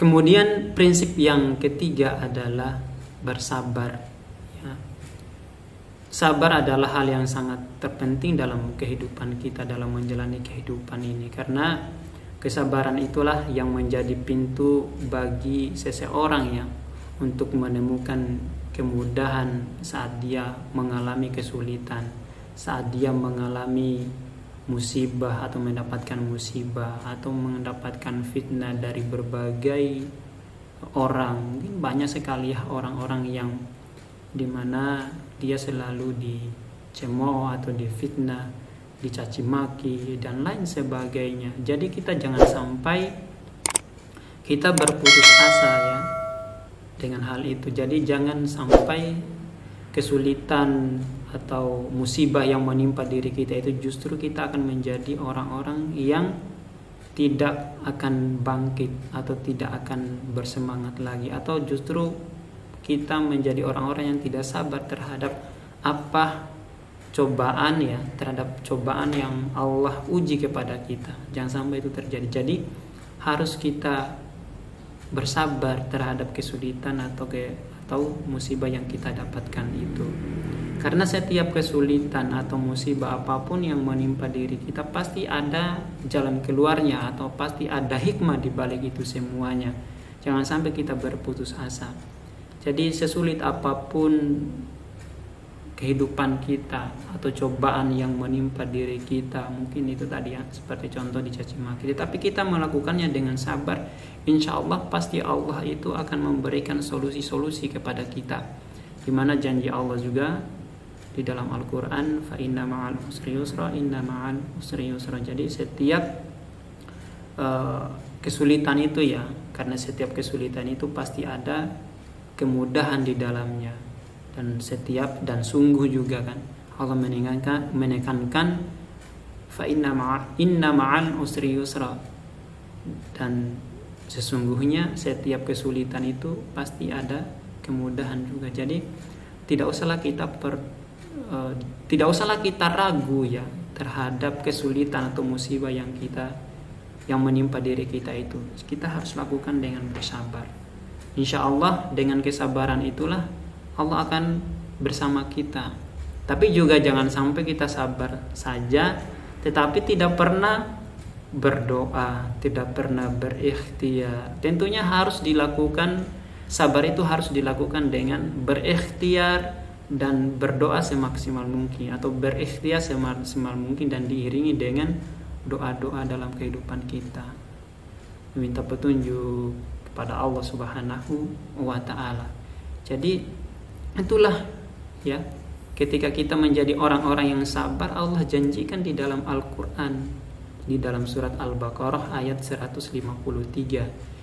Kemudian prinsip yang ketiga adalah bersabar. Ya. Sabar adalah hal yang sangat terpenting dalam kehidupan kita, dalam menjalani kehidupan ini, karena kesabaran itulah yang menjadi pintu bagi seseorang ya untuk menemukan kemudahan saat dia mengalami kesulitan, saat dia mengalami musibah atau mendapatkan musibah atau mendapatkan fitnah dari berbagai orang. Mungkin banyak sekali ya orang-orang yang dimana dia selalu dicemooh atau difitnah, dicaci maki dan lain sebagainya. Jadi kita jangan sampai kita berputus asa ya dengan hal itu. Jadi jangan sampai kesulitan atau musibah yang menimpa diri kita itu justru kita akan menjadi orang-orang yang tidak akan bangkit atau tidak akan bersemangat lagi, atau justru kita menjadi orang-orang yang tidak sabar terhadap apa cobaan ya, terhadap cobaan yang Allah uji kepada kita. Jangan sampai itu terjadi. Jadi harus kita bersabar terhadap kesulitan atau musibah yang kita dapatkan itu. Karena setiap kesulitan atau musibah apapun yang menimpa diri kita pasti ada jalan keluarnya atau pasti ada hikmah di balik itu semuanya. Jangan sampai kita berputus asa. Jadi sesulit apapun kehidupan kita atau cobaan yang menimpa diri kita, mungkin itu tadi ya seperti contoh dicaci maki, tapi kita melakukannya dengan sabar, insya Allah pasti Allah itu akan memberikan solusi-solusi kepada kita. Dimana janji Allah juga di dalam Al-Quran, fa inna ma'al usri yusra, inna ma'al usri yusra. Jadi setiap kesulitan itu ya, karena setiap kesulitan itu pasti ada kemudahan di dalamnya, dan sungguh juga kan Allah menekankan fa inna ma'al usri yusra, dan sesungguhnya setiap kesulitan itu pasti ada kemudahan juga. Jadi tidak usahlah kita ragu ya terhadap kesulitan atau musibah yang menimpa diri kita itu. Kita harus lakukan dengan bersabar. Insya Allah dengan kesabaran itulah Allah akan bersama kita. Tapi juga jangan sampai kita sabar saja tetapi tidak pernah berdoa, tidak pernah berikhtiar. Tentunya harus dilakukan, sabar itu harus dilakukan dengan berikhtiar dan berdoa semaksimal mungkin, atau berikhtiar semaksimal mungkin dan diiringi dengan doa-doa dalam kehidupan kita, meminta petunjuk kepada Allah Subhanahu wa Ta'ala. Jadi itulah ya, ketika kita menjadi orang-orang yang sabar, Allah janjikan di dalam Al-Quran, di dalam surat Al-Baqarah ayat 153,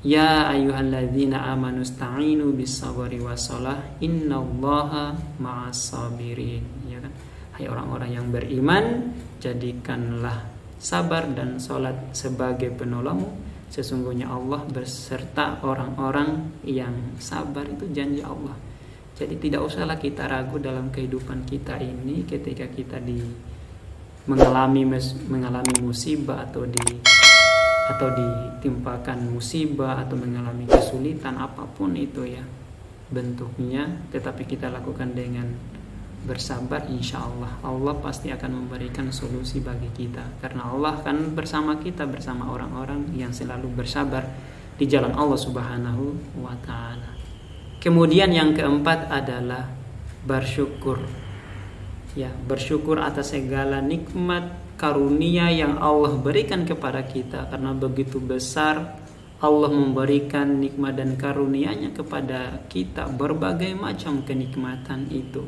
ya ayyuhalladzina amanu sta'inu bis-sabri was-shalah innallaha ma'as-sabirin. Ya kan? Hai orang-orang yang beriman, jadikanlah sabar dan salat sebagai penolongmu. Sesungguhnya Allah beserta orang-orang yang sabar, itu janji Allah. Jadi tidak usahlah kita ragu dalam kehidupan kita ini ketika kita mengalami musibah atau ditimpakan musibah atau mengalami kesulitan apapun itu ya bentuknya, tetapi kita lakukan dengan bersabar. Insya Allah pasti akan memberikan solusi bagi kita, karena Allah kan bersama kita, bersama orang-orang yang selalu bersabar di jalan Allah Subhanahu wa Ta'ala. Kemudian yang keempat adalah bersyukur ya, bersyukur atas segala nikmat karunia yang Allah berikan kepada kita, karena begitu besar Allah memberikan nikmat dan karunia-Nya kepada kita, berbagai macam kenikmatan itu.